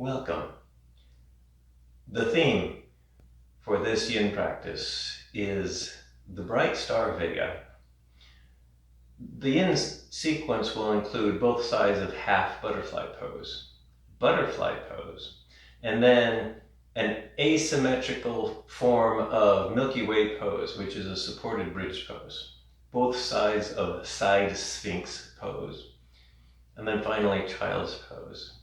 Welcome. The theme for this yin practice is the bright star Vega. The yin sequence will include both sides of half butterfly pose, and then an asymmetrical form of Milky Way pose, which is a supported bridge pose, both sides of Side Sphinx pose, and then finally child's pose.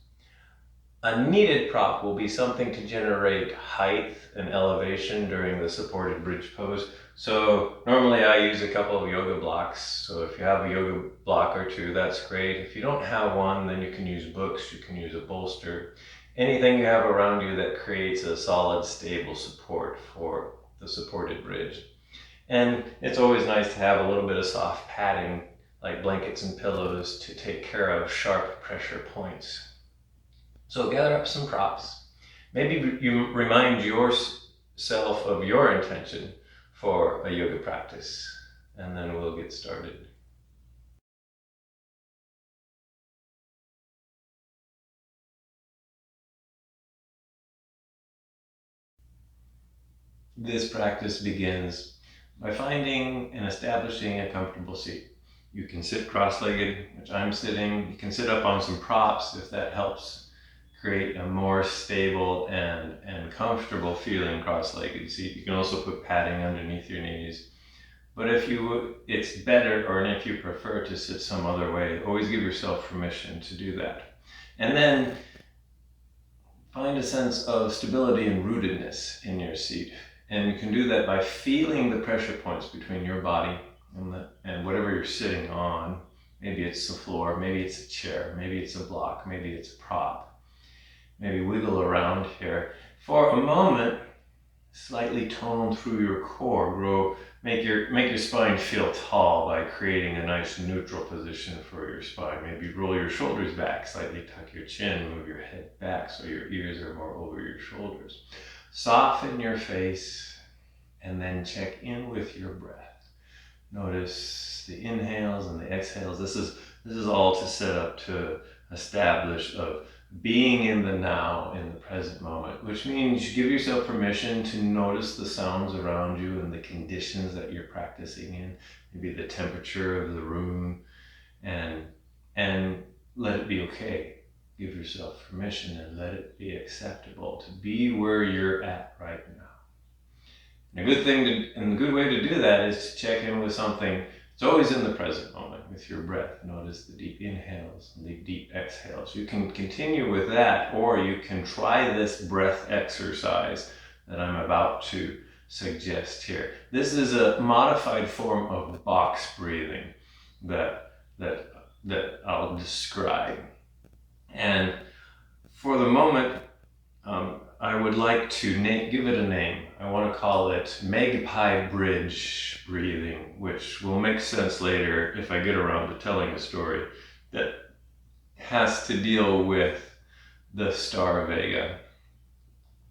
A needed prop will be something to generate height and elevation during the supported bridge pose. So normally I use a couple of yoga blocks. So if you have a yoga block or two, that's great. If you don't have one, then you can use books, you can use a bolster. Anything you have around you that creates a solid, stable support for the supported bridge. And it's always nice to have a little bit of soft padding, like blankets and pillows, to take care of sharp pressure points. So gather up some props. Maybe you remind yourself of your intention for a yoga practice, and then we'll get started. This practice begins by finding and establishing a comfortable seat. You can sit cross-legged, which I'm sitting. You can sit up on some props if that helps create a more stable and comfortable feeling cross-legged seat. You can also put padding underneath your knees. But it's better, or if you prefer to sit some other way, always give yourself permission to do that. And then find a sense of stability and rootedness in your seat. And you can do that by feeling the pressure points between your body and whatever you're sitting on. Maybe it's the floor, maybe it's a chair, maybe it's a block, maybe it's a prop. Maybe wiggle around here. For a moment, slightly tone through your core. Make your spine feel tall by creating a nice neutral position for your spine. Maybe roll your shoulders back, slightly tuck your chin, move your head back so your ears are more over your shoulders. Soften your face and then check in with your breath. Notice the inhales and the exhales. This is all to set up to establish of being in the now, in the present moment, which means you give yourself permission to notice the sounds around you and the conditions that you're practicing in, maybe the temperature of the room, and let it be okay. Give yourself permission and let it be acceptable to be where you're at right now. And a good way to do that is to check in with something. It's always in the present moment with your breath. Notice the deep inhales and the deep exhales. You can continue with that, or you can try this breath exercise that I'm about to suggest here. This is a modified form of box breathing that I'll describe. And for the moment, I would like to give it a name. I want to call it magpie bridge breathing, which will make sense later if I get around to telling a story that has to deal with the star Vega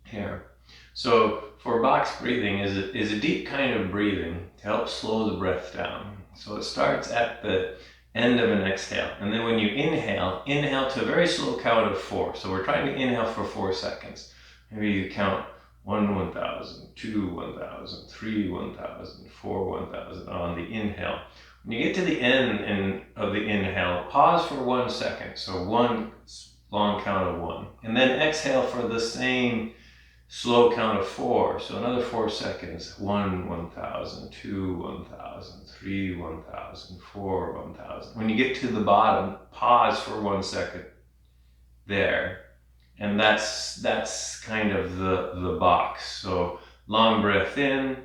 here. So for box breathing is a deep kind of breathing to help slow the breath down. So it starts at the end of an exhale. And then when you inhale to a very slow count of 4. So we're trying to inhale for 4 seconds. Maybe you count 1, 1,000, 2, 1,000, 3, 1,000, 4, 1,000 on the inhale. When you get to the end of the inhale, pause for 1 second. So 1 long count of 1. And then exhale for the same slow count of 4. So another 4 seconds. 1, 1,000, 2, 1,000, 3, 1,000, 4, 1,000. When you get to the bottom, pause for 1 second there. And that's kind of the box. So long breath in,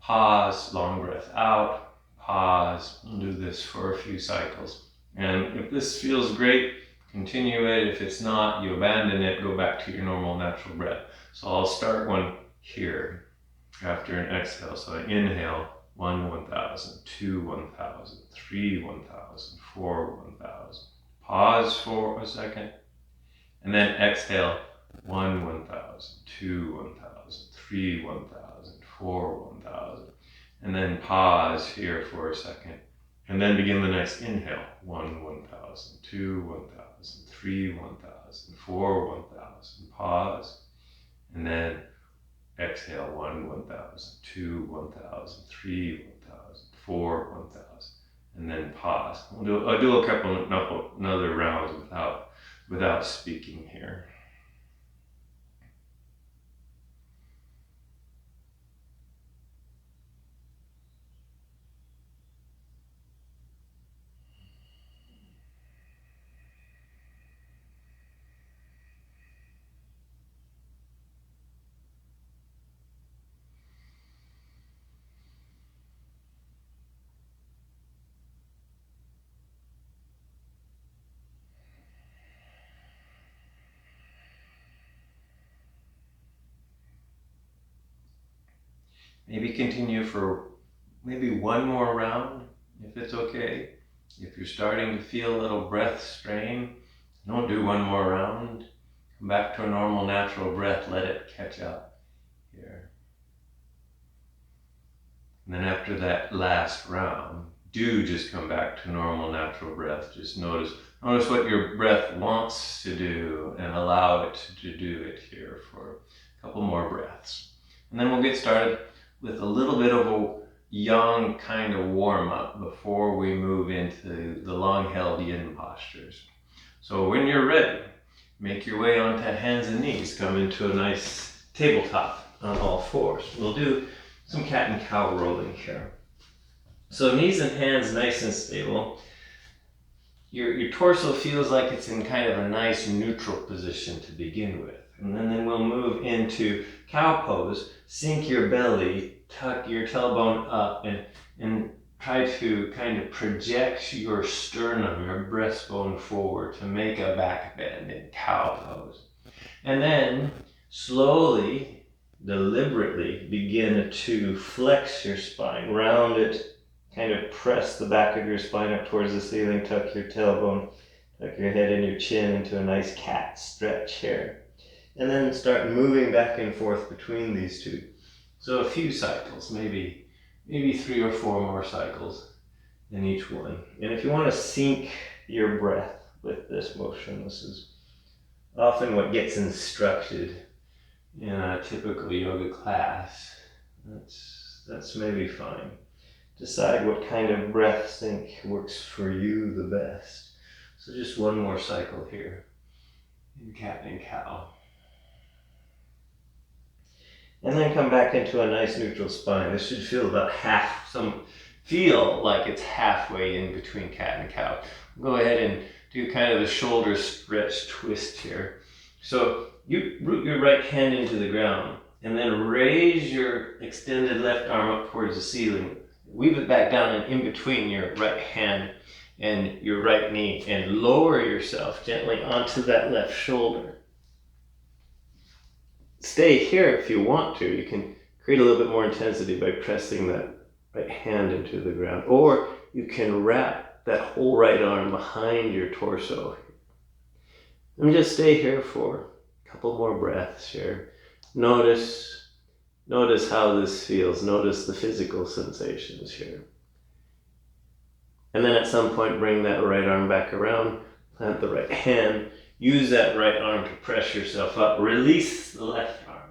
pause, long breath out, pause. We'll do this for a few cycles. And if this feels great, continue it. If it's not, you abandon it, go back to your normal natural breath. So I'll start one here after an exhale. So I inhale 1, 1,000, 2, 1,000, 3, 1,000, 4, 1,000. Pause for a second. And then exhale 1, 1,000, 2, 1,000, 3, 1,000, 4, 1,000. And then pause here for a second. And then begin the next inhale. 1, 1,000, 2, 1,000, 3, 1,000, 4, 1,000, pause, and then exhale, 1, 1,000, 2, 1,000, 3, 1,000, 4, 1,000, and then pause. I'll do a couple, another rounds without speaking here. Maybe continue for maybe one more round, if it's okay. If you're starting to feel a little breath strain, don't do one more round. Come back to a normal, natural breath. Let it catch up here. And then after that last round, do just come back to normal, natural breath. Just notice what your breath wants to do and allow it to do it here for a couple more breaths. And then we'll get started with a little bit of a yang kind of warm-up before we move into the long-held yin postures. So when you're ready, make your way onto hands and knees. Come into a nice tabletop on all fours. We'll do some cat and cow rolling here. So knees and hands nice and stable. Your torso feels like it's in kind of a nice neutral position to begin with. And then we'll move into cow pose. Sink your belly, tuck your tailbone up, and try to kind of project your sternum, your breastbone forward to make a back bend in cow pose. And then slowly, deliberately begin to flex your spine, round it, kind of press the back of your spine up towards the ceiling, tuck your tailbone, tuck your head and your chin into a nice cat stretch here. And then start moving back and forth between these two. So a few cycles, maybe 3 or 4 more cycles in each one. And if you want to sync your breath with this motion, this is often what gets instructed in a typical yoga class. That's maybe fine. Decide what kind of breath sync works for you the best. So just one more cycle here in cat and cow. And then come back into a nice neutral spine. This should feel about feel like it's halfway in between cat and cow. Go ahead and do kind of a shoulder stretch twist here. So you root your right hand into the ground and then raise your extended left arm up towards the ceiling. Weave it back down and in between your right hand and your right knee and lower yourself gently onto that left shoulder. Stay here if you want to. You can create a little bit more intensity by pressing that right hand into the ground, or you can wrap that whole right arm behind your torso. And just stay here for a couple more breaths here. Notice how this feels. Notice the physical sensations here. And then at some point, bring that right arm back around, plant the right hand. Use that right arm to press yourself up. Release the left arm.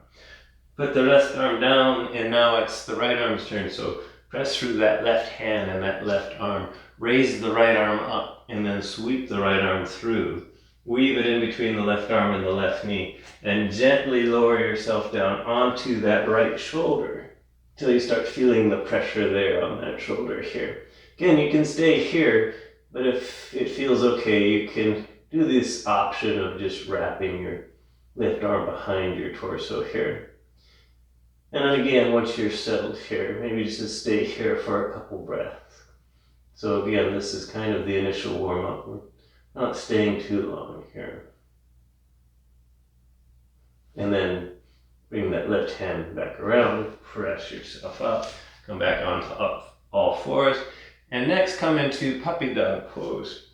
Put the left arm down, and now it's the right arm's turn. So press through that left hand and that left arm. Raise the right arm up, and then sweep the right arm through. Weave it in between the left arm and the left knee, and gently lower yourself down onto that right shoulder till you start feeling the pressure there on that shoulder here. Again, you can stay here, but if it feels okay, you can do this option of just wrapping your left arm behind your torso here. And then again, once you're settled here, maybe just stay here for a couple breaths. So again, this is kind of the initial warm-up. We're not staying too long here. And then bring that left hand back around, press yourself up, come back onto up all fours. And next come into puppy dog pose.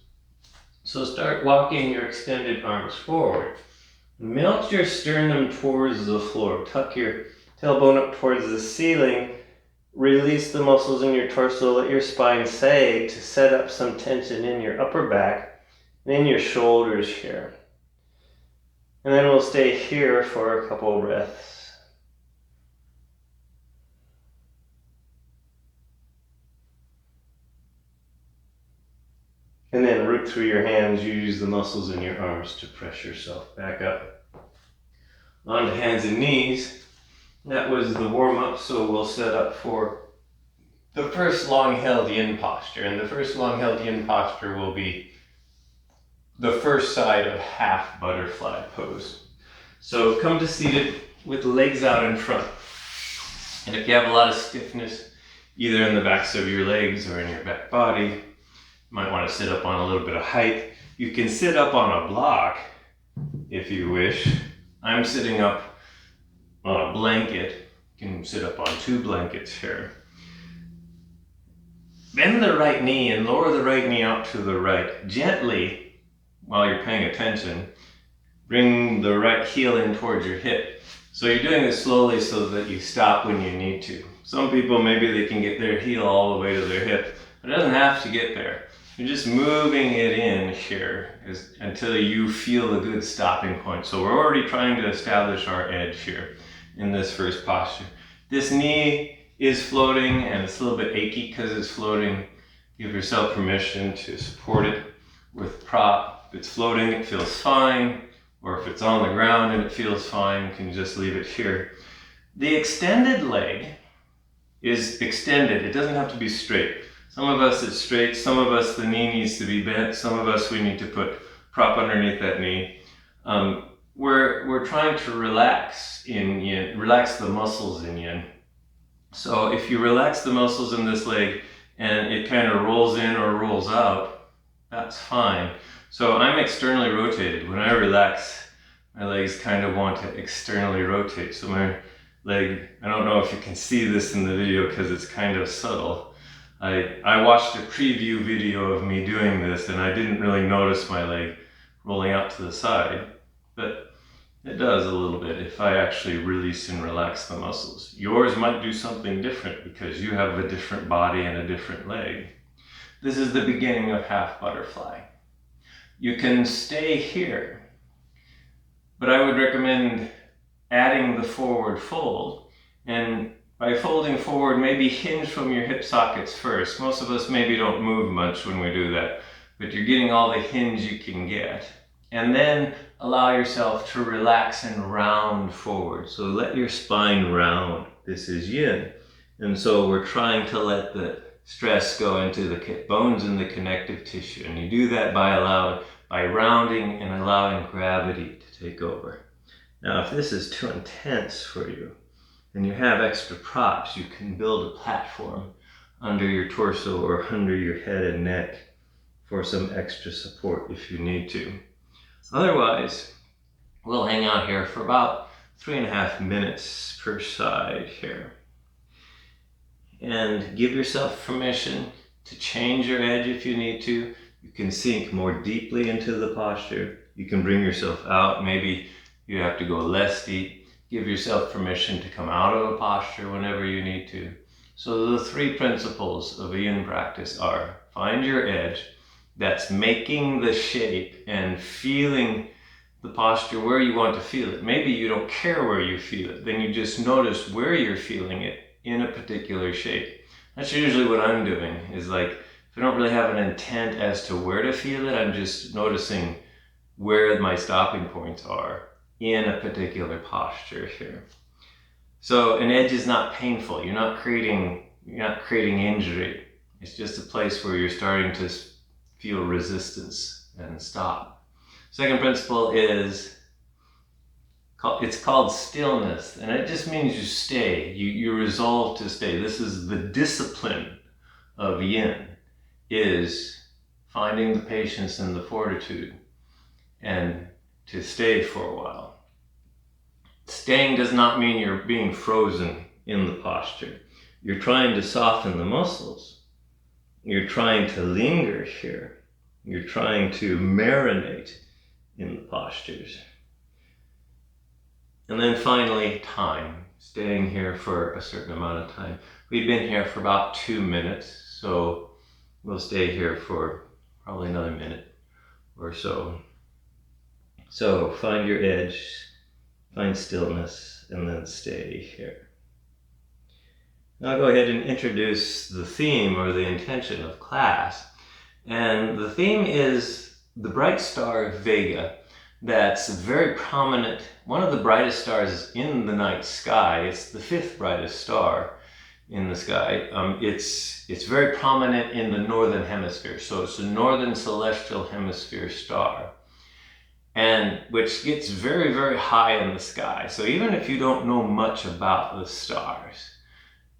So start walking your extended arms forward. Melt your sternum towards the floor. Tuck your tailbone up towards the ceiling. Release the muscles in your torso. Let your spine sag to set up some tension in your upper back. and in your shoulders here. And then we'll stay here for a couple of breaths. And then root through your hands. You use the muscles in your arms to press yourself back up. On to hands and knees. That was the warm-up, so we'll set up for the first long held yin posture. And the first long held yin posture will be the first side of half butterfly pose. So come to seated with the legs out in front. And if you have a lot of stiffness, either in the backs of your legs or in your back body, you might want to sit up on a little bit of height. You can sit up on a block if you wish. I'm sitting up on a blanket. You can sit up on 2 blankets here. Bend the right knee and lower the right knee out to the right. Gently, while you're paying attention, bring the right heel in towards your hip. So you're doing this slowly so that you stop when you need to. Some people, maybe they can get their heel all the way to their hip, but it doesn't have to get there. You're just moving it in here until you feel a good stopping point. So we're already trying to establish our edge here in this first posture. This knee is floating and it's a little bit achy because it's floating. Give yourself permission to support it with prop. If it's floating, it feels fine. Or if it's on the ground and it feels fine, you can just leave it here. The extended leg is extended. It doesn't have to be straight. Some of us it's straight, some of us the knee needs to be bent, some of us we need to put prop underneath that knee. We're trying to relax in yin, relax the muscles in yin. So if you relax the muscles in this leg and it kind of rolls in or rolls out, that's fine. So I'm externally rotated. When I relax, my legs kind of want to externally rotate. So my leg, I don't know if you can see this in the video because it's kind of subtle. I watched a preview video of me doing this and I didn't really notice my leg rolling out to the side, but it does a little bit if I actually release and relax the muscles. Yours might do something different because you have a different body and a different leg. This is the beginning of half butterfly. You can stay here, but I would recommend adding the forward fold. And by folding forward, maybe hinge from your hip sockets first. Most of us maybe don't move much when we do that, but you're getting all the hinge you can get. And then allow yourself to relax and round forward. So let your spine round. This is yin. And so we're trying to let the stress go into the bones and the connective tissue. And you do that by rounding and allowing gravity to take over. Now, if this is too intense for you and you have extra props, you can build a platform under your torso or under your head and neck for some extra support if you need to. Otherwise, we'll hang out here for about 3.5 minutes per side here. And give yourself permission to change your edge if you need to. You can sink more deeply into the posture. You can bring yourself out. Maybe you have to go less deep. Give yourself permission to come out of a posture whenever you need to. So the 3 principles of a yin practice are: find your edge, that's making the shape and feeling the posture where you want to feel it. Maybe you don't care where you feel it, then you just notice where you're feeling it in a particular shape. That's usually what I'm doing, is like, if I don't really have an intent as to where to feel it, I'm just noticing where my stopping points are in a particular posture here. So an edge is not painful. You're not creating injury. It's just a place where you're starting to feel resistance and stop. Second principle is, it's called stillness, and it just means you stay. You resolve to stay. This is the discipline of yin, is finding the patience and the fortitude and to stay for a while. Staying does not mean you're being frozen in the posture. You're trying to soften the muscles. You're trying to linger here. You're trying to marinate in the postures. And then finally, time. Staying here for a certain amount of time. We've been here for about 2 minutes, so we'll stay here for probably another minute or so. So find your edge, find stillness, and then stay here. Now I'll go ahead and introduce the theme or the intention of class. And the theme is the bright star Vega that's very prominent, one of the brightest stars in the night sky. It's the 5th brightest star in the sky. It's very prominent in the northern hemisphere, so it's a northern celestial hemisphere star, and which gets very, very high in the sky. So even if you don't know much about the stars,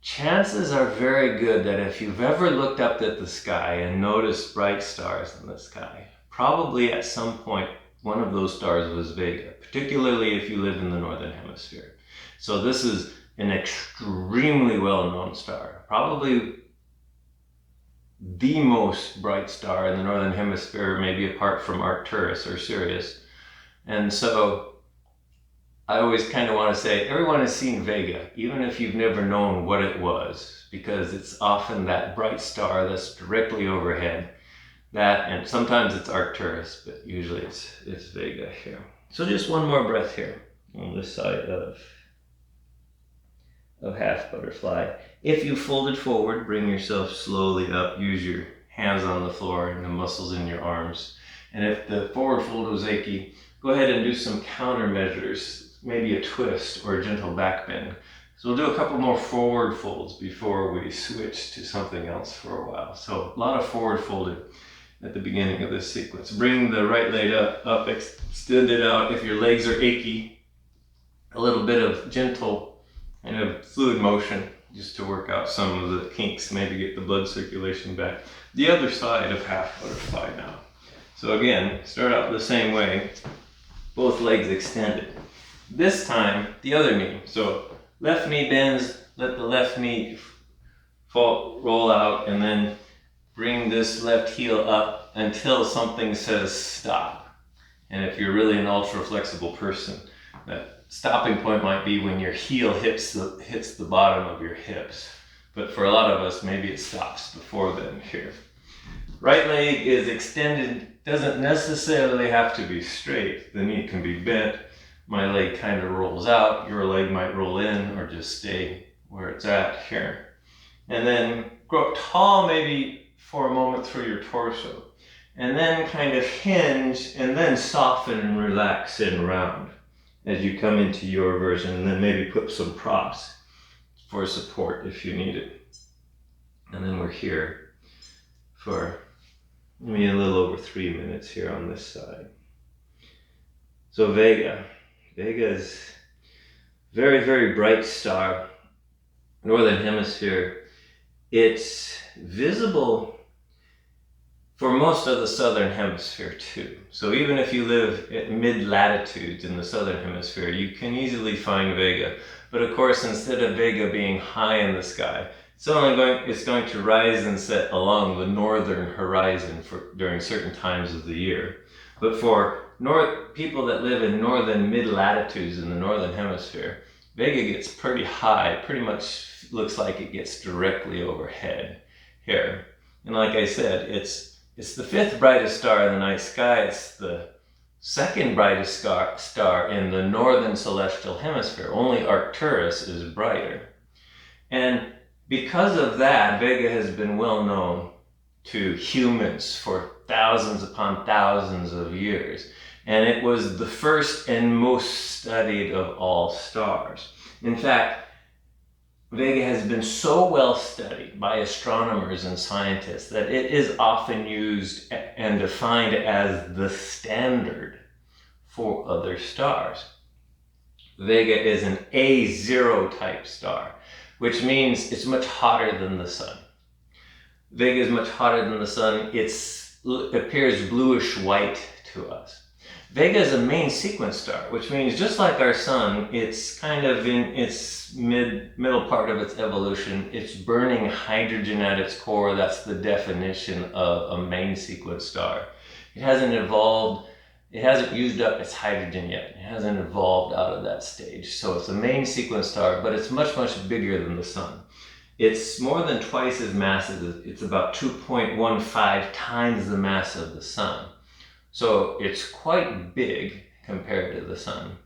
chances are very good that if you've ever looked up at the sky and noticed bright stars in the sky, probably at some point one of those stars was Vega, particularly if you live in the northern hemisphere. So this is an extremely well-known star, probably the most bright star in the northern hemisphere, maybe apart from Arcturus or Sirius. And so I always kind of want to say everyone has seen Vega, even if you've never known what it was, because it's often that bright star that's directly overhead. That, and sometimes it's Arcturus, but usually it's Vega here. So just one more breath here on this side of half butterfly. If you folded forward, bring yourself slowly up. Use your hands on the floor and the muscles in your arms. And if the forward fold was achy, go ahead and do some countermeasures, maybe a twist or a gentle back bend. So we'll do a couple more forward folds before we switch to something else for a while. So a lot of forward folding at the beginning of this sequence. Bring the right leg up, extend it out. If your legs are achy, a little bit of gentle kind of fluid motion just to work out some of the kinks, maybe get the blood circulation back. The other side of half butterfly now. So again, start out the same way, both legs extended. This time, the other knee. So left knee bends, let the left knee roll out, and then bring this left heel up until something says stop. And if you're really an ultra flexible person, that stopping point might be when your heel hits the bottom of your hips. But for a lot of us, maybe it stops before then here. Right leg is extended, doesn't necessarily have to be straight. The knee can be bent. My leg kind of rolls out. Your leg might roll in or just stay where it's at here. And then grow up tall maybe for a moment through your torso. And then kind of hinge and then soften and relax and round as you come into your version, and then maybe put some props for support if you need it. And then we're here for maybe a little over 3 minutes here on this side. So Vega is very, very bright star, northern hemisphere. It's visible for most of the southern hemisphere too. So even if you live at mid-latitudes in the southern hemisphere, you can easily find Vega. But of course, instead of Vega being high in the sky, it's going to rise and set along the northern horizon during certain times of the year. But for people that live in northern mid-latitudes in the northern hemisphere, Vega gets pretty high, pretty much looks like it gets directly overhead here. And like I said, it's the 5th brightest star in the night sky. It's the 2nd brightest star in the northern celestial hemisphere. Only Arcturus is brighter. And because of that, Vega has been well known to humans for thousands upon thousands of years. And it was the first and most studied of all stars. In fact, Vega has been so well studied by astronomers and scientists that it is often used and defined as the standard for other stars. Vega is an A0 type star, which means it's much hotter than the sun. Vega is much hotter than the sun. It appears bluish white to us. Vega is a main sequence star, which means just like our sun, it's kind of in its middle part of its evolution. It's burning hydrogen at its core. That's the definition of a main sequence star. It hasn't evolved. It hasn't used up its hydrogen yet. It hasn't evolved out of that stage. So it's a main sequence star, but it's much, much bigger than the sun. It's more than twice as massive. It's about 2.15 times the mass of the sun. So it's quite big compared to the sun.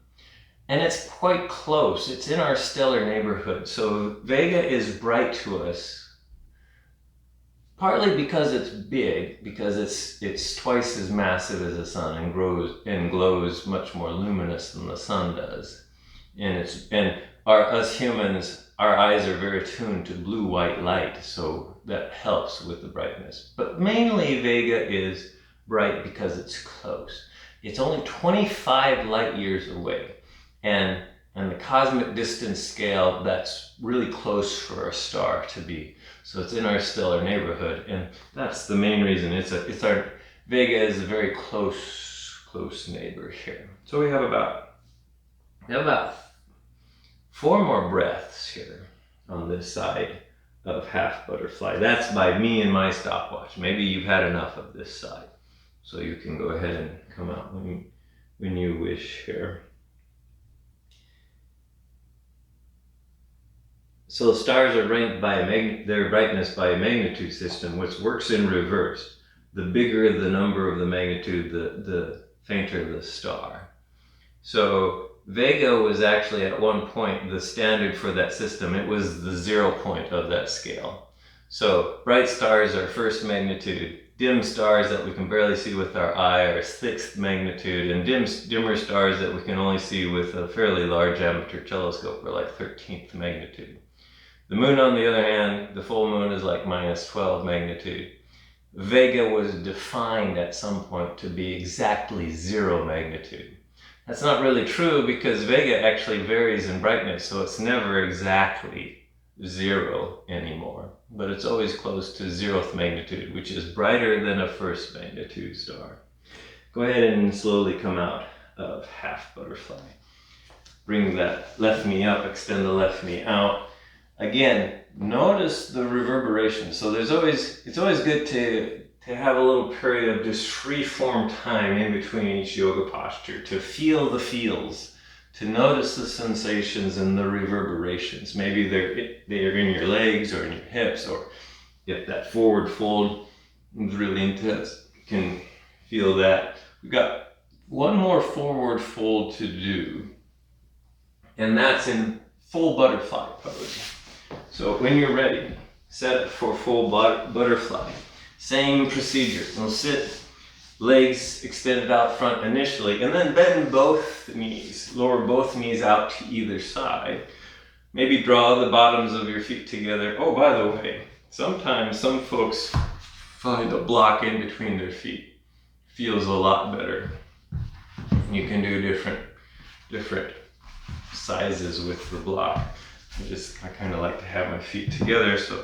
And it's quite close. It's in our stellar neighborhood. So Vega is bright to us, partly because it's big, because it's twice as massive as the sun and glows much more luminous than the sun does. And us humans, our eyes are very attuned to blue-white light, so that helps with the brightness. But mainly Vega is bright because it's close. It's only 25 light years away. And the cosmic distance scale, that's really close for a star to be. So it's in our stellar neighborhood, and that's the main reason. Vega is a very close neighbor here. So we have about 4 more breaths here on this side of half butterfly. That's by me and my stopwatch. Maybe you've had enough of this side, so you can go ahead and come out when you wish here. So stars are ranked by their brightness by a magnitude system, which works in reverse. The bigger the number of the magnitude, the fainter the star. So Vega was actually at one point the standard for that system. It was the 0 point of that scale. So bright stars are first magnitude. Dim stars that we can barely see with our eye are 6th magnitude, and dimmer stars that we can only see with a fairly large amateur telescope are like 13th magnitude. The moon, on the other hand, the full moon is like minus 12 magnitude. Vega was defined at some point to be exactly 0 magnitude. That's not really true because Vega actually varies in brightness, so it's never exactly 0 anymore. But it's always close to 0th magnitude, which is brighter than a 1st magnitude star. Go ahead and slowly come out of half butterfly. Bring that left knee up, extend the left knee out. Again, notice the reverberation. So it's always good to have a little period of just free-form time in between each yoga posture, to feel the feels, to notice the sensations and the reverberations. Maybe they're in your legs or in your hips, or if that forward fold is really intense, you can feel that. We've got one more forward fold to do, and that's in full butterfly pose. So when you're ready, set for full butterfly. Same procedure. We'll sit, legs extended out front initially, and then bend both knees. Lower both knees out to either side. Maybe draw the bottoms of your feet together. Oh, by the way, sometimes some folks find a block in between their feet. Feels a lot better. You can do different sizes with the block. I kind of like to have my feet together, so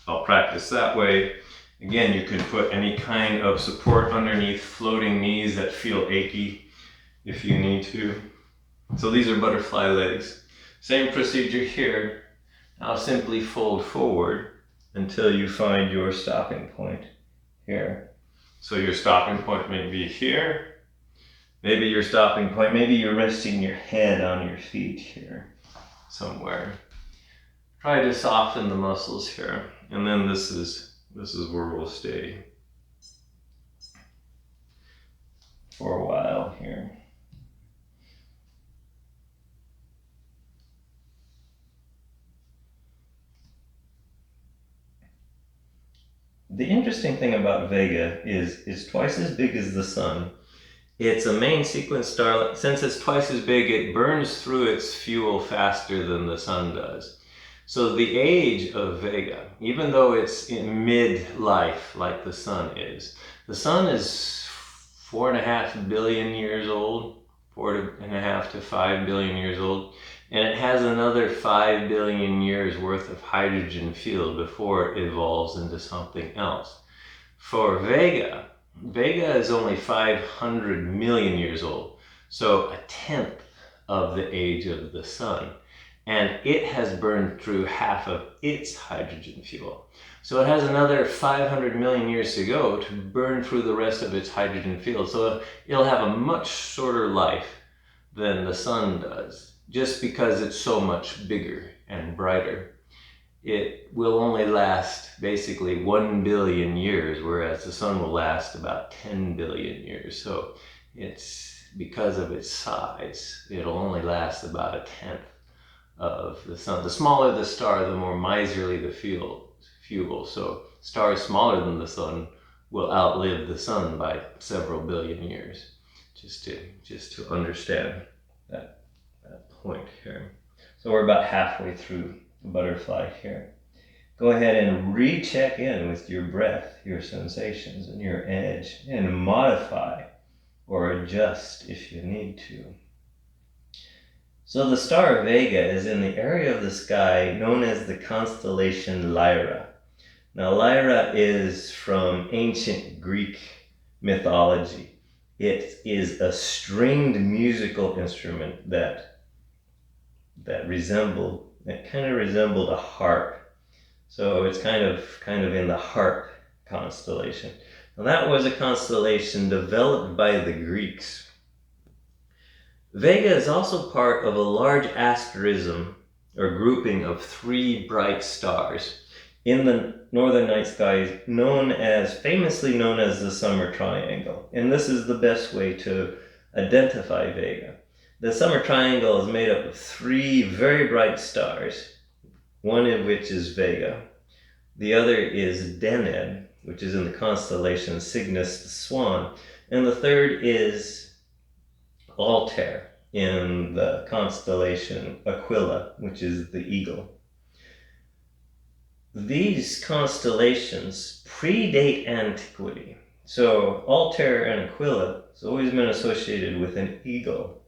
I'll practice that way. Again, you can put any kind of support underneath floating knees that feel achy if you need to. So these are butterfly legs. Same procedure here. Now simply fold forward until you find your stopping point here. So your stopping point may be here. Maybe your stopping point, maybe you're resting your head on your feet here somewhere. Try to soften the muscles here, and then this is where we'll stay for a while here. The interesting thing about Vega is it's twice as big as the sun. It's a main sequence star. Since it's twice as big, it burns through its fuel faster than the sun does. So the age of Vega, even though it's in mid-life like the sun is 4.5 billion years old, 4.5 to 5 billion years old, and it has another 5 billion years worth of hydrogen field before it evolves into something else. For Vega is only 500 million years old, so a tenth of the age of the sun. And it has burned through half of its hydrogen fuel. So it has another 500 million years to go to burn through the rest of its hydrogen fuel. So it'll have a much shorter life than the sun does, just because it's so much bigger and brighter. it will only last basically 1 billion years, whereas the sun will last about 10 billion years. So it's because of its size, it'll only last about a tenth of the sun. The smaller the star, the more miserly the fuel. So stars smaller than the sun will outlive the sun by several billion years. Just to understand that point here. So we're about halfway through the butterfly here. Go ahead and recheck in with your breath, your sensations, and your edge, and modify or adjust if you need to. So the star Vega is in the area of the sky known as the constellation Lyra. Now Lyra is from ancient Greek mythology. It is a stringed musical instrument that kind of resembled a harp. So it's kind of in the harp constellation. Now that was a constellation developed by the Greeks. Vega is also part of a large asterism or grouping of 3 bright stars in the northern night sky famously known as the Summer Triangle. And this is the best way to identify Vega. The Summer Triangle is made up of 3 very bright stars, one of which is Vega. The other is Deneb, which is in the constellation Cygnus the Swan. And the third is Altair in the constellation Aquila, which is the eagle. These constellations predate antiquity. So Altair and Aquila has always been associated with an eagle.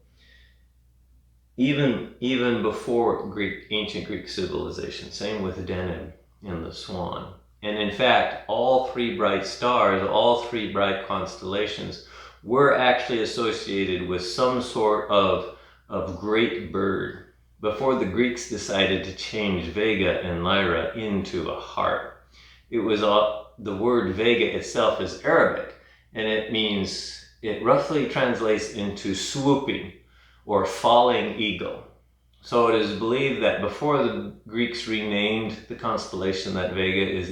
Even before ancient Greek civilization. Same with Deneb and the swan. And in fact, all 3 bright stars, all 3 bright constellations were actually associated with some sort of great bird before the Greeks decided to change Vega and Lyra into a harp. It was the word Vega itself is Arabic, and it roughly translates into swooping or falling eagle. So it is believed that before the Greeks renamed the constellation that Vega is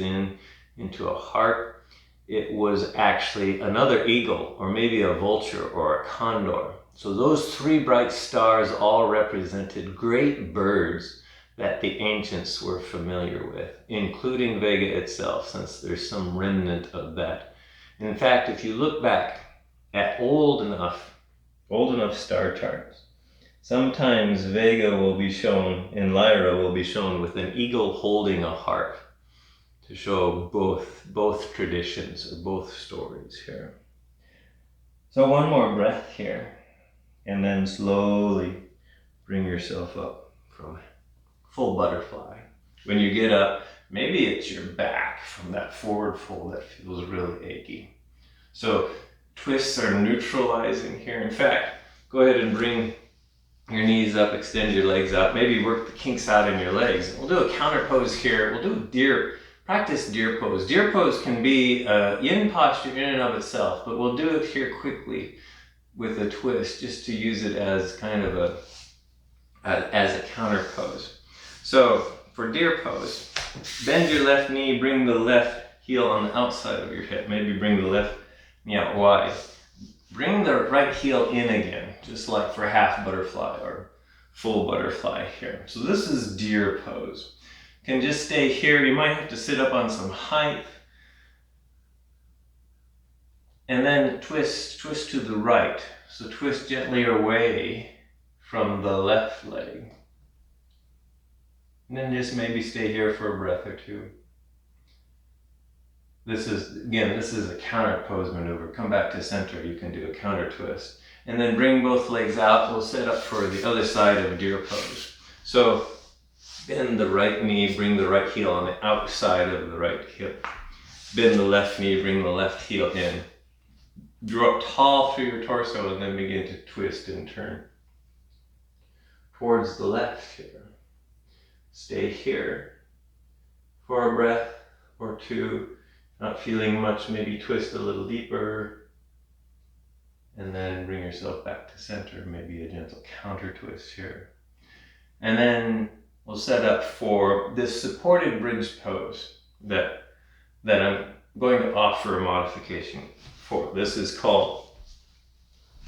into a harp, it was actually another eagle, or maybe a vulture or a condor. So those 3 bright stars all represented great birds that the ancients were familiar with, including Vega itself, since there's some remnant of that. In fact, if you look back at old enough star charts, sometimes Vega will be shown, and Lyra will be shown with an eagle holding a harp to show both traditions, or both stories here. So one more breath here, and then slowly bring yourself up from full butterfly. When you get up, maybe it's your back from that forward fold that feels really achy. So twists are neutralizing here. In fact, go ahead and bring your knees up, extend your legs out, maybe work the kinks out in your legs. We'll do a counter pose here. We'll do practice deer pose. Deer pose can be yin posture in and of itself, but we'll do it here quickly with a twist just to use it as kind of as a counter pose. So for deer pose, bend your left knee, bring the left heel on the outside of your hip. Maybe bring the left knee out wide. Bring the right heel in again, just like for half butterfly or full butterfly here. So this is deer pose. Can just stay here. You might have to sit up on some height. And then twist to the right. So twist gently away from the left leg. And then just maybe stay here for a breath or 2. This is a counter pose maneuver. Come back to center, you can do a counter twist. And then bring both legs out. We'll set up for the other side of deer pose. So bend the right knee, bring the right heel on the outside of the right hip. Bend the left knee, bring the left heel in. Draw up tall through your torso and then begin to twist and turn towards the left here. Stay here for a breath or 2. Not feeling much, maybe twist a little deeper. And then bring yourself back to center, maybe a gentle counter twist here. And then will set up for this supported bridge pose that I'm going to offer a modification for. This is called,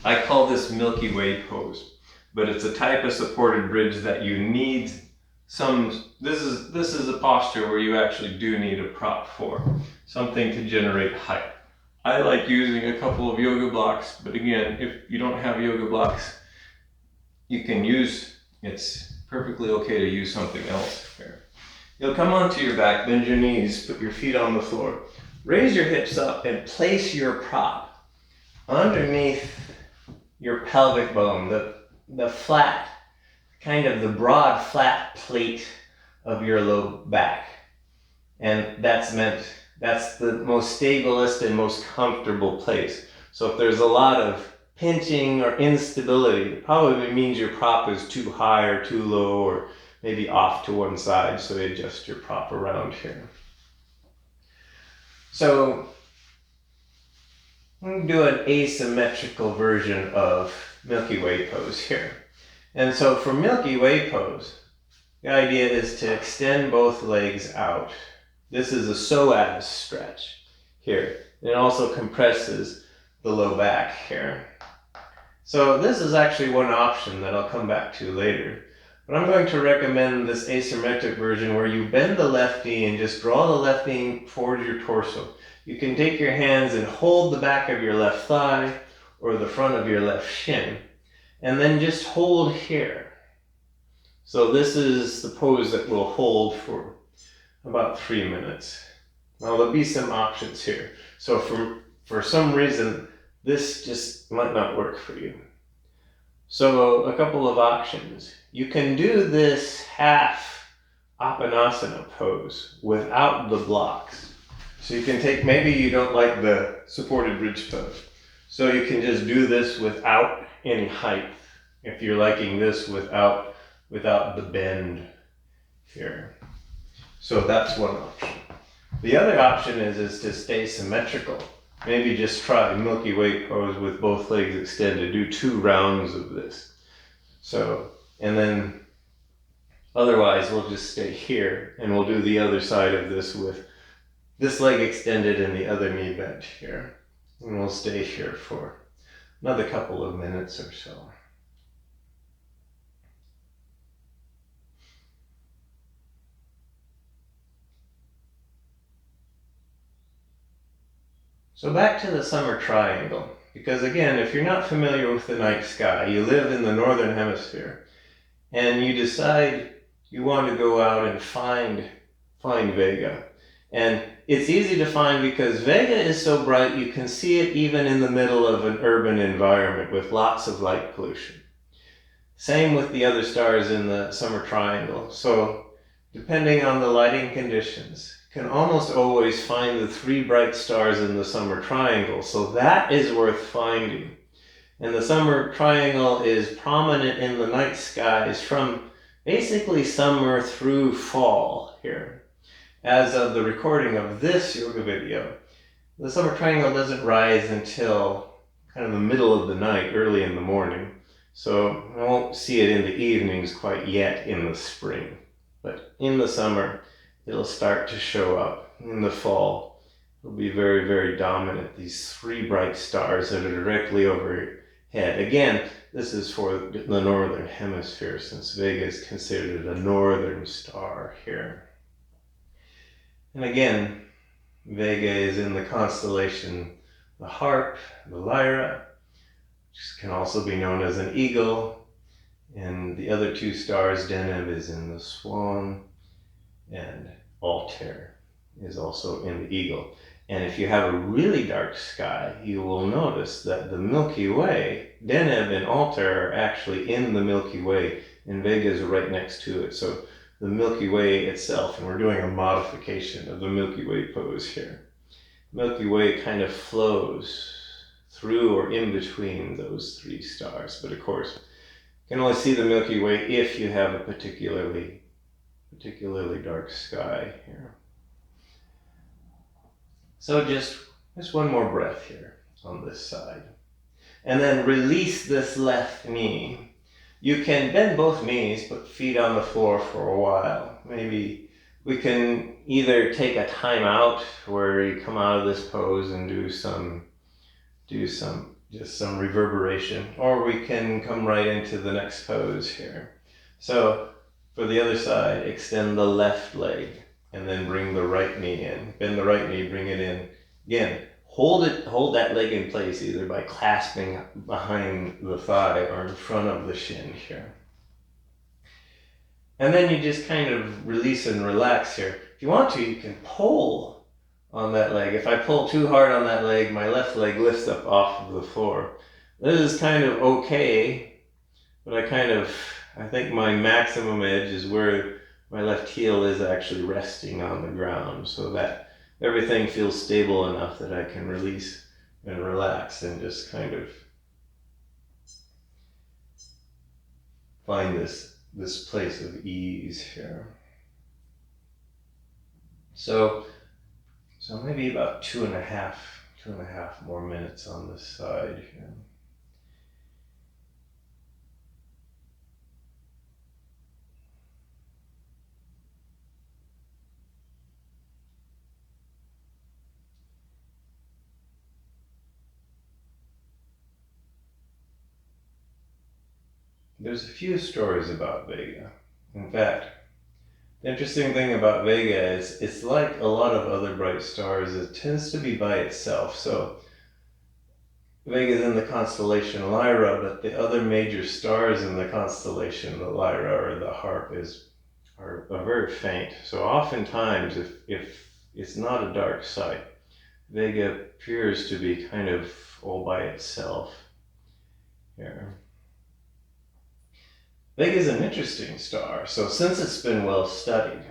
I call this Milky Way pose, but it's a type of supported bridge that you need this is a posture where you actually do need a prop for, something to generate height. I like using a couple of yoga blocks, but again, if you don't have yoga blocks, it's perfectly okay to use something else here. You'll come onto your back, bend your knees, put your feet on the floor, raise your hips up and place your prop underneath your pelvic bone, the flat, kind of the broad flat plate of your low back. And that's the most stablest and most comfortable place. So if there's a lot of pinching or instability, it probably means your prop is too high or too low, or maybe off to one side, so you adjust your prop around here. So I'm going to do an asymmetrical version of Milky Way pose here. And so for Milky Way pose, the idea is to extend both legs out. This is a psoas stretch here. It also compresses the low back here. So this is actually one option that I'll come back to later. But I'm going to recommend this asymmetric version where you bend the left knee and just draw the left knee towards your torso. You can take your hands and hold the back of your left thigh or the front of your left shin, and then just hold here. So this is the pose that we'll hold for about 3 minutes. Now there'll be some options here. So for some reason, this just might not work for you. So a couple of options. You can do this half Apanasana pose without the blocks. So you can take, maybe you don't like the supported bridge pose. So you can just do this without any height. If you're liking this without the bend here. So that's one option. The other option is to stay symmetrical. Maybe just try Milky Way pose with both legs extended. Do 2 rounds of this. So, and then otherwise we'll just stay here and we'll do the other side of this with this leg extended and the other knee bent here. And we'll stay here for another couple of minutes or so. So back to the summer triangle, because again, if you're not familiar with the night sky, you live in the northern hemisphere, and you decide you want to go out and find Vega. And it's easy to find because Vega is so bright you can see it even in the middle of an urban environment with lots of light pollution. Same with the other stars in the summer triangle. So depending on the lighting conditions, can almost always find the 3 bright stars in the summer triangle, so that is worth finding. And the summer triangle is prominent in the night skies from basically summer through fall here. As of the recording of this yoga video, the summer triangle doesn't rise until kind of the middle of the night, early in the morning, so I won't see it in the evenings quite yet in the spring. But in the summer, it'll start to show up. In the fall, it'll be very, very dominant. These 3 bright stars that are directly overhead. Again, this is for the northern hemisphere, since Vega is considered a northern star here. And again, Vega is in the constellation the Harp, the Lyra, which can also be known as an eagle. And the other 2 stars, Deneb is in the Swan, and Altair is also in the Eagle. And if you have a really dark sky, you will notice that the Milky Way, Deneb and Altair are actually in the Milky Way, and Vega is right next to it. So the Milky Way itself, and we're doing a modification of the Milky Way pose here. Milky Way kind of flows through or in between those 3 stars, but of course, you can only see the Milky Way if you have a particularly dark sky here. So just one more breath here on this side. And then release this left knee You can bend both knees, put feet on the floor for a while. Maybe we can either take a time out where you come out of this pose and do some reverberation, or we can come right into the next pose here. So for the other side, extend the left leg and then bring the right knee in. Bend the right knee, bring it in. Again, hold that leg in place either by clasping behind the thigh or in front of the shin here. And then you just kind of release and relax here. If you want to, you can pull on that leg. If I pull too hard on that leg, my left leg lifts up off of the floor. This is kind of okay, but I think my maximum edge is where my left heel is actually resting on the ground, so that everything feels stable enough that I can release and relax and just kind of find this place of ease here. So maybe about two and a half more minutes on this side here. There's a few stories about Vega. In fact, the interesting thing about Vega is it's like a lot of other bright stars. It tends to be by itself. So Vega is in the constellation Lyra, but the other major stars in the constellation, the Lyra or the Harp, are very faint. So oftentimes, if it's not a dark site, Vega appears to be kind of all by itself here. Vega is an interesting star. So since it's been well studied,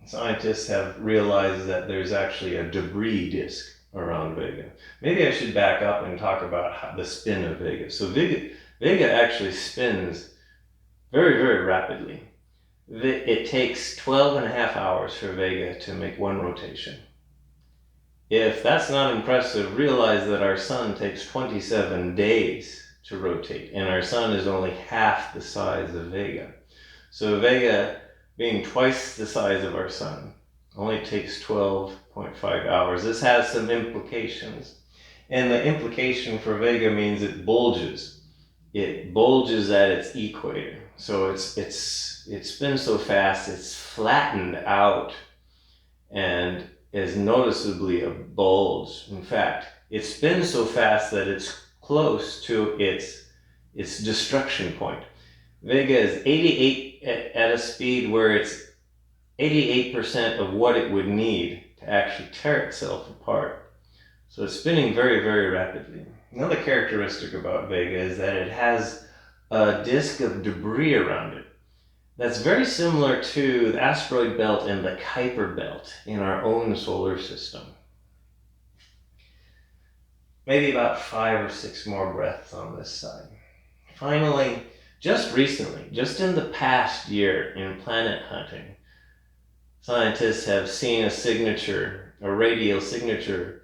scientists have realized that there's actually a debris disk around Vega. Maybe I should back up and talk about the spin of Vega. So Vega actually spins very, very rapidly. It takes 12 and a half hours for Vega to make one rotation. If that's not impressive, realize that our sun takes 27 days to rotate, and our sun is only half the size of Vega. So Vega, being twice the size of our sun, only takes 12.5 hours. This has some implications. And the implication for Vega means it bulges. It bulges at its equator. So it spins so fast, it's flattened out and is noticeably a bulge. In fact, it spins so fast that it's close to its destruction point. Vega is 88 at a speed where it's 88% of what it would need to actually tear itself apart. So it's spinning very, very rapidly. Another characteristic about Vega is that it has a disk of debris around it that's very similar to the asteroid belt and the Kuiper belt in our own solar system. Maybe about 5 or 6 more breaths on this side. Finally, just recently, just in the past year in planet hunting, scientists have seen a signature, a radial signature,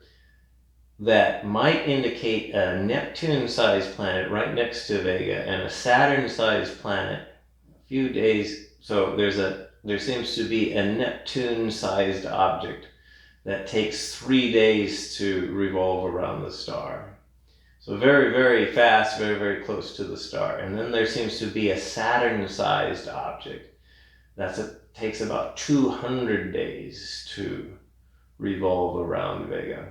that might indicate a Neptune-sized planet right next to Vega and a Saturn-sized planet a few days. So there seems to be a Neptune-sized object that takes 3 days to revolve around the star. So very, very fast, very, very close to the star. And then there seems to be a Saturn-sized object that takes about 200 days to revolve around Vega.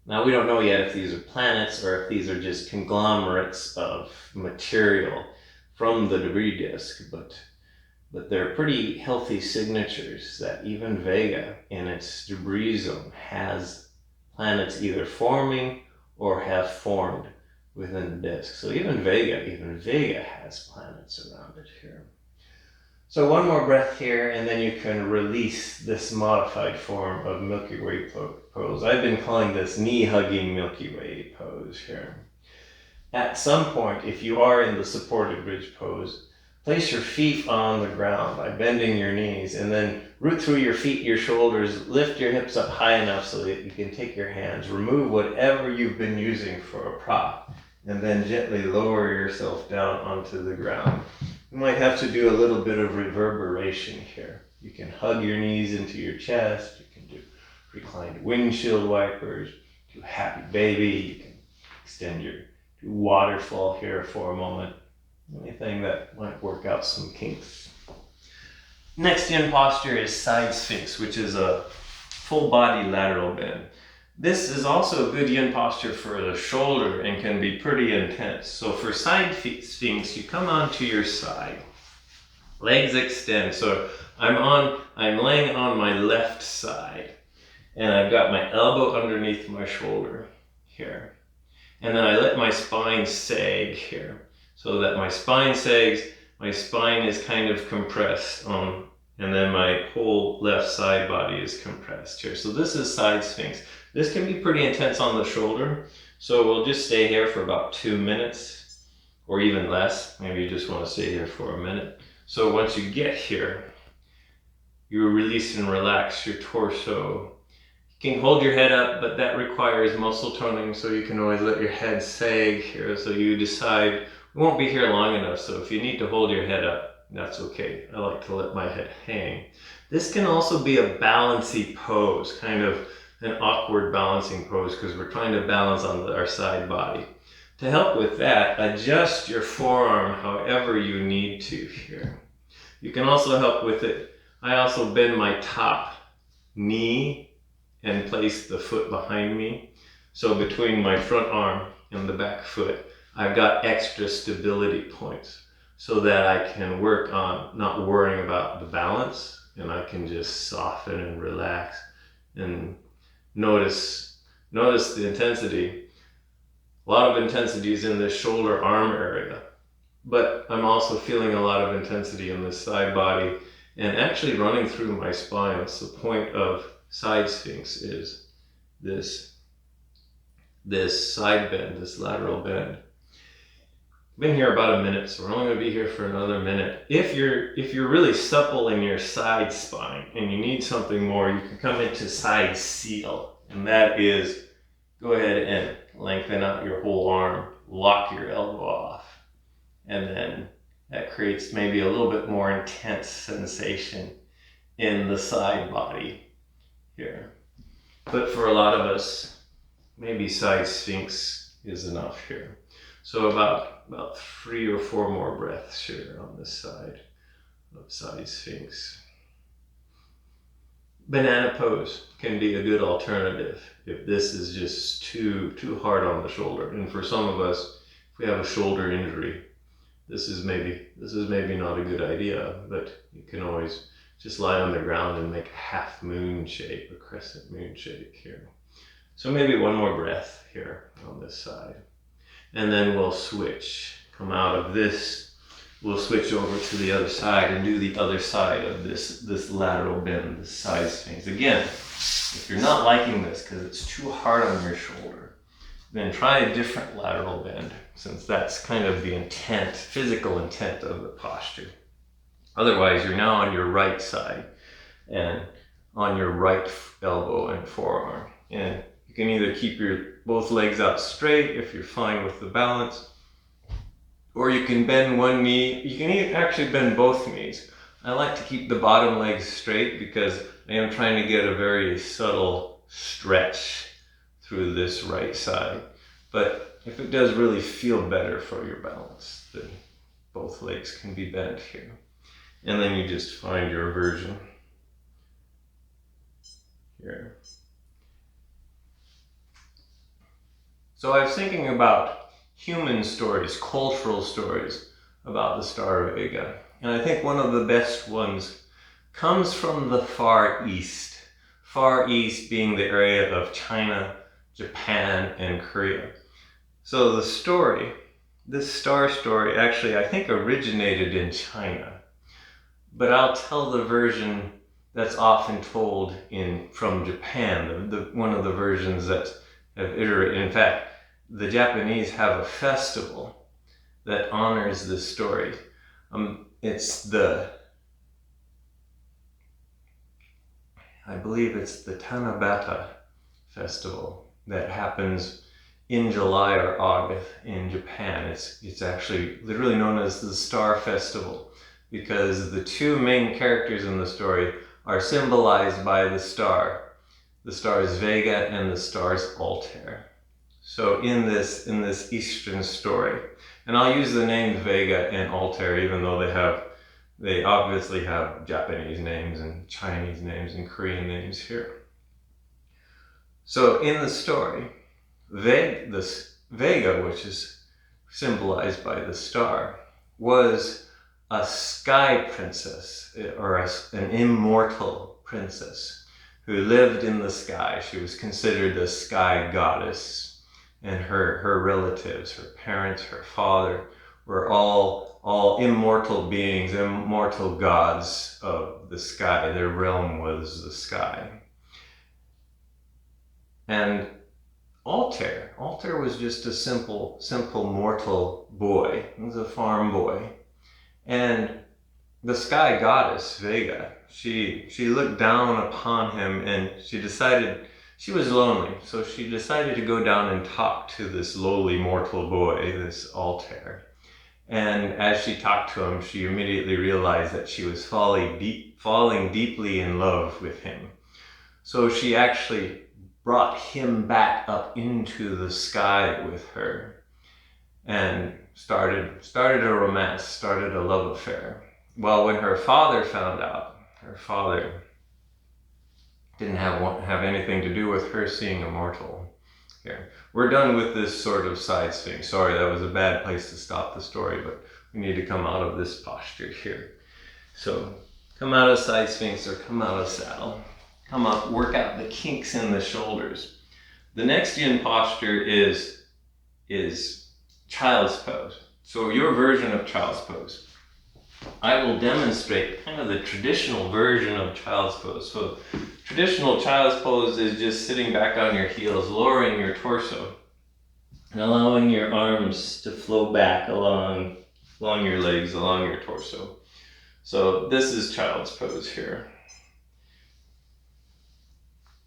Now we don't know yet if these are planets or if these are just conglomerates of material from the debris disk, but they're pretty healthy signatures that even Vega in its debris zone has planets either forming or have formed within the disk. So even Vega has planets around it here. So one more breath here, and then you can release this modified form of Milky Way pose. I've been calling this knee hugging Milky Way pose here. At some point, if you are in the supported bridge pose, place your feet on the ground by bending your knees, and then root through your feet, your shoulders, lift your hips up high enough so that you can take your hands, remove whatever you've been using for a prop, and then gently lower yourself down onto the ground. You might have to do a little bit of reverberation here. You can hug your knees into your chest. You can do reclined windshield wipers, do happy baby. You can extend your do waterfall here for a moment. Anything that might work out some kinks. Next yin posture is Side Sphinx, which is a full body lateral bend. This is also a good yin posture for the shoulder and can be pretty intense. So for Side Sphinx, you come onto your side, legs extend. So I'm laying on my left side, and I've got my elbow underneath my shoulder here. And then I let my spine sag here, so that my spine sags, my spine is kind of compressed and then my whole left side body is compressed here. So this is Side Sphinx. This can be pretty intense on the shoulder, so we'll just stay here for about 2 minutes, or even less. Maybe you just want to stay here for a minute. So once you get here, you release and relax your torso. You can hold your head up, but that requires muscle toning, so you can always let your head sag here. So you decide, we won't be here long enough, so if you need to hold your head up, that's okay. I like to let my head hang. This can also be a balancy pose, kind of an awkward balancing pose, because we're trying to balance on our side body. To help with that, adjust your forearm however you need to here. You can also help with it. I also bend my top knee and place the foot behind me. So between my front arm and the back foot, I've got extra stability points so that I can work on not worrying about the balance, and I can just soften and relax and notice the intensity. A lot of intensity is in the shoulder arm area, but I'm also feeling a lot of intensity in the side body and actually running through my spine. That's the point of Side Sphinx, is this side bend, this lateral bend. Been here about a minute, so we're only going to be here for another minute. If you're really supple in your side spine and you need something more, you can come into Side Seal, and that is, go ahead and lengthen out your whole arm, lock your elbow off, and then that creates maybe a little bit more intense sensation in the side body here. But for a lot of us, maybe Side Sphinx is enough here. So about 3 or 4 more breaths here on this side of Side Sphinx. Banana pose can be a good alternative if this is just too hard on the shoulder. And for some of us, if we have a shoulder injury, this is maybe not a good idea, but you can always just lie on the ground and make a half moon shape, a crescent moon shape here. So maybe 1 more breath here on this side. And then we'll switch, come out of this, we'll switch over to the other side and do the other side of this lateral bend, this Side Sphinx. Again, if you're not liking this because it's too hard on your shoulder, then try a different lateral bend, since that's kind of the intent, physical intent of the posture. Otherwise, you're now on your right side and on your right elbow and forearm. And you can either keep your both legs out straight if you're fine with the balance, or you can bend one knee. You can actually bend both knees. I like to keep the bottom leg straight because I am trying to get a very subtle stretch through this right side. But if it does really feel better for your balance, then both legs can be bent here. And then you just find your version here. So I was thinking about human stories, cultural stories about the star of Vega. And I think one of the best ones comes from the Far East. Far East being the area of China, Japan, and Korea. So the story, this star story, actually I think originated in China. But I'll tell the version that's often told from Japan, one of the versions that have iterated. In fact, the Japanese have a festival that honors this story. It's I believe it's the Tanabata festival that happens in July or August in Japan. It's actually literally known as the Star Festival because the two main characters in the story are symbolized by the star. The star is Vega and the star is Altair. So in this Eastern story, and I'll use the names Vega and Altair even though they obviously have Japanese names and Chinese names and Korean names here. So in the story, Vega, which is symbolized by the star, was a sky princess, or an immortal princess who lived in the sky. She was considered a sky goddess, and her relatives, her parents, her father, were all immortal beings, immortal gods of the sky. Their realm was the sky. And Altair was just a simple mortal boy. He was a farm boy. And the sky goddess, Vega, she looked down upon him and she decided, she was lonely, so she decided to go down and talk to this lowly mortal boy, this Altair. And as she talked to him, she immediately realized that she was falling deeply in love with him. So she actually brought him back up into the sky with her and started a romance, started a love affair. Well, when her father found out, her father didn't have anything to do with her seeing a mortal. Here, we're done with this sort of side sphinx. Sorry, that was a bad place to stop the story, but we need to come out of this posture here. So come out of side sphinx or come out of saddle. Come up, work out the kinks in the shoulders. The next yin posture is child's pose. So your version of child's pose. I will demonstrate kind of the traditional version of child's pose. So traditional child's pose is just sitting back on your heels, lowering your torso, and allowing your arms to flow back along your legs, along your torso. So this is child's pose here.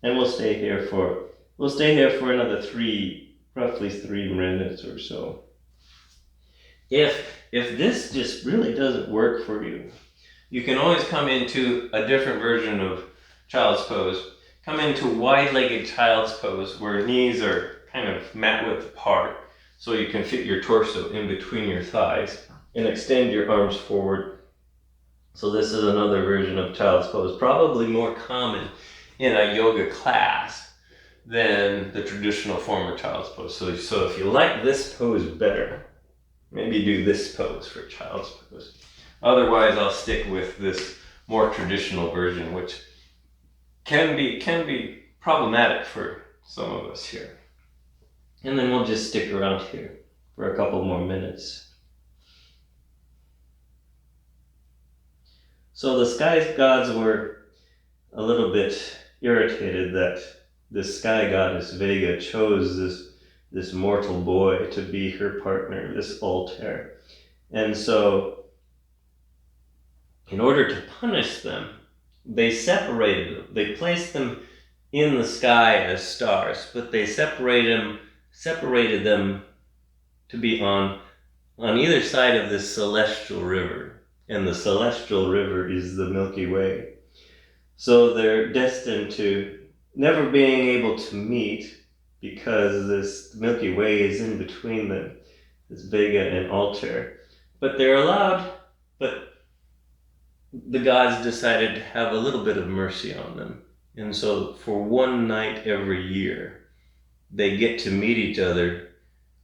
And we'll stay here for another roughly 3 minutes or so. If this just really doesn't work for you, you can always come into a different version of child's pose. Come into wide-legged child's pose where knees are kind of mat width apart so you can fit your torso in between your thighs and extend your arms forward. So this is another version of child's pose, probably more common in a yoga class than the traditional form of child's pose. So if you like this pose better, maybe do this pose for child's pose. Otherwise, I'll stick with this more traditional version, which can be problematic for some of us here. And then we'll just stick around here for a couple more minutes. So the sky gods were a little bit irritated that the sky goddess Vega chose this mortal boy to be her partner, this Altair. And so, in order to punish them, they separated them. They placed them in the sky as stars, but they separated them to be on either side of this celestial river. And the celestial river is the Milky Way. So they're destined to never being able to meet because this Milky Way is in between them, this Vega and Altair. But the gods decided to have a little bit of mercy on them. And so for one night every year, they get to meet each other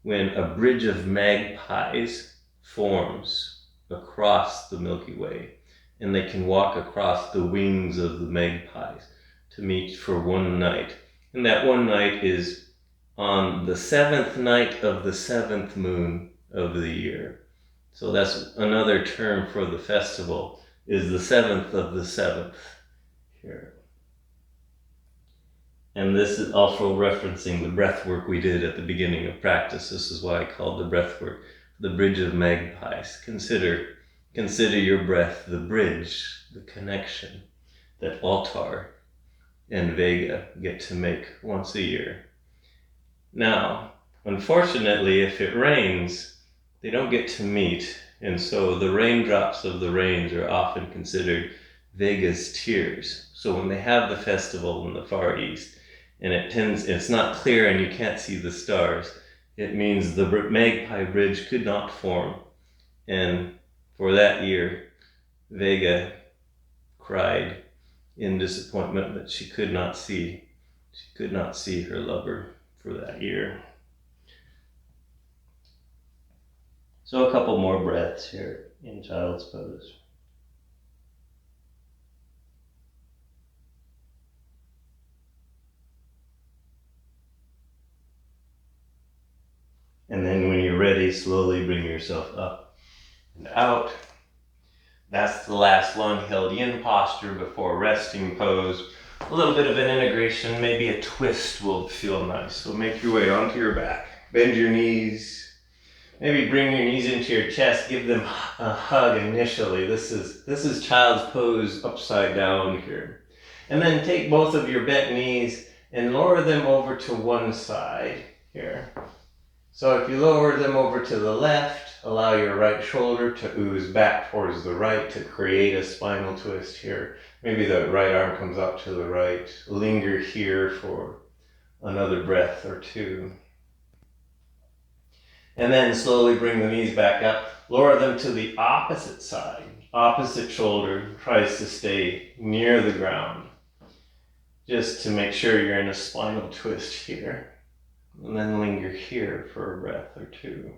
when a bridge of magpies forms across the Milky Way. And they can walk across the wings of the magpies to meet for one night. And that one night is on the 7th night of the 7th moon of the year. So that's another term for the festival, is the 7th of the 7th here. And this is also referencing the breath work we did at the beginning of practice. This is why I called the breath work the bridge of magpies. Consider your breath the bridge, the connection that Altair and Vega get to make once a year. Now, Unfortunately, if it rains, they don't get to meet, and so the raindrops of the rains are often considered Vega's tears. So when they have the festival in the Far East, and it's not clear and you can't see the stars, it means the Magpie Bridge could not form. And for that year, Vega cried in disappointment that she could not see her lover for that year. So a couple more breaths here in child's pose. And then when you're ready, slowly bring yourself up and out. That's the last long held yin posture before resting pose. A little bit of an integration, maybe a twist will feel nice. So make your way onto your back. Bend your knees. Maybe bring your knees into your chest. Give them a hug initially. This is child's pose upside down here. And then take both of your bent knees and lower them over to one side here. So if you lower them over to the left, allow your right shoulder to ooze back towards the right to create a spinal twist here. Maybe the right arm comes up to the right. Linger here for another breath or two. And then slowly bring the knees back up. Lower them to the opposite side. Opposite shoulder tries to stay near the ground. Just to make sure you're in a spinal twist here. And then linger here for a breath or two.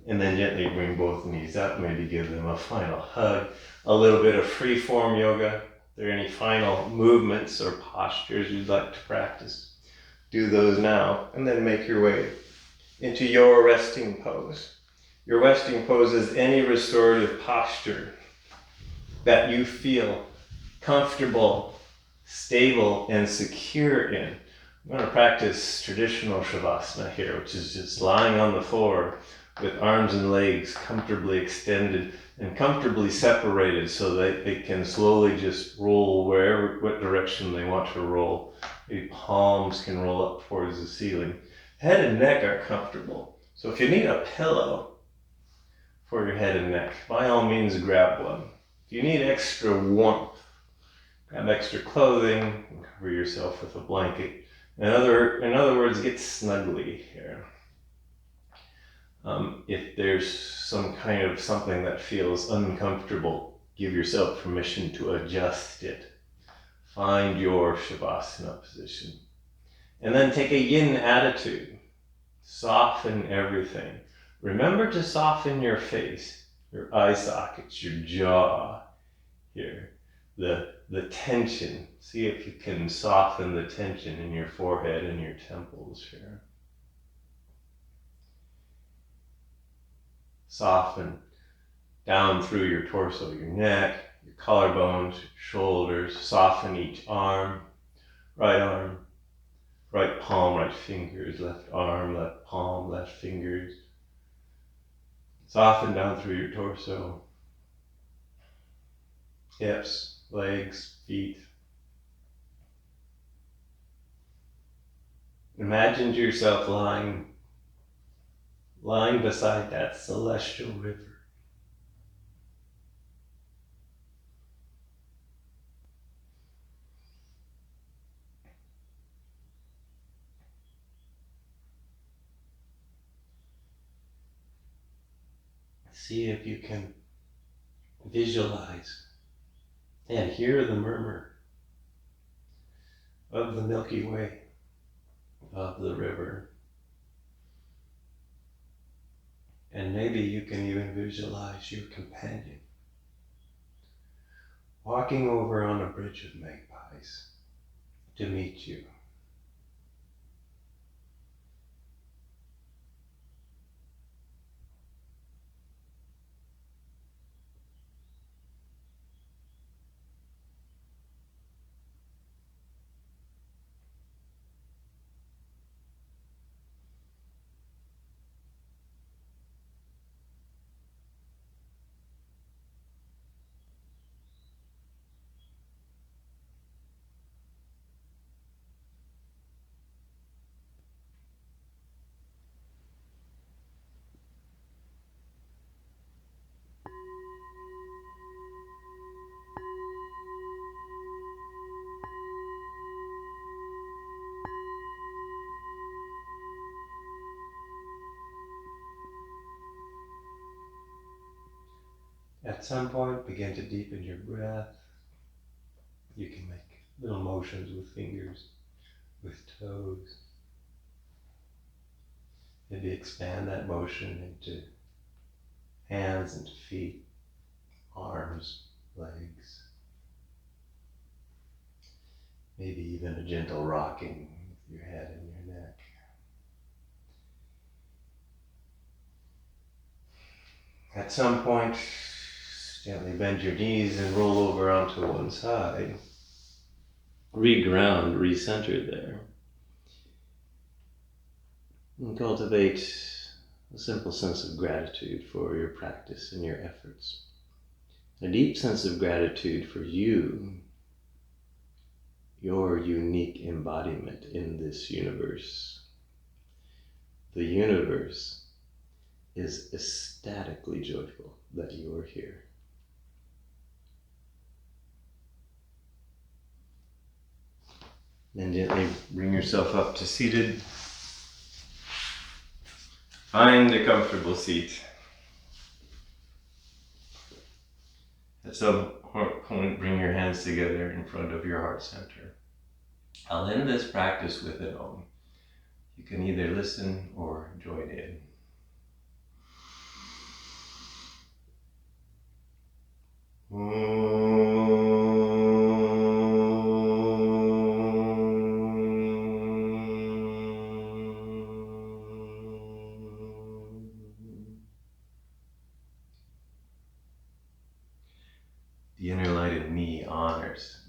And then gently bring both knees up, maybe give them a final hug. A little bit of free form yoga. If there are any final movements or postures you'd like to practice, do those now. And then make your way into your resting pose. Your resting pose is any restorative posture that you feel comfortable, stable, and secure in. I'm going to practice traditional Shavasana here, which is just lying on the floor with arms and legs comfortably extended and comfortably separated so that they can slowly just roll what direction they want to roll. Maybe palms can roll up towards the ceiling. Head and neck are comfortable. So if you need a pillow for your head and neck, by all means grab one. If you need extra warmth, grab extra clothing and cover yourself with a blanket. In other words, get snuggly here. If there's some kind of something that feels uncomfortable, give yourself permission to adjust it. Find your Shavasana position. And then take a yin attitude. Soften everything. Remember to soften your face, your eye sockets, your jaw here. The tension. See if you can soften the tension in your forehead and your temples here. Soften down through your torso, your neck, your collarbones, your shoulders. Soften each arm, right palm, right fingers, left arm, left palm, left fingers. Soften down through your torso, hips, legs, feet. Imagine yourself lying beside that celestial river. See if you can visualize and hear the murmur of the Milky Way, of the river. And maybe you can even visualize your companion walking over on a bridge of magpies to meet you. At some point, begin to deepen your breath. You can make little motions with fingers, with toes. Maybe expand that motion into hands, into feet, arms, legs. Maybe even a gentle rocking with your head and your neck. At some point, gently bend your knees and roll over onto one side. Reground, recenter there. And cultivate a simple sense of gratitude for your practice and your efforts. A deep sense of gratitude for you, your unique embodiment in this universe. The universe is ecstatically joyful that you are here. Then gently bring yourself up to seated. Find a comfortable seat. At some point, bring your hands together in front of your heart center. I'll end this practice with an Om. You can either listen or join in. The inner light in me honors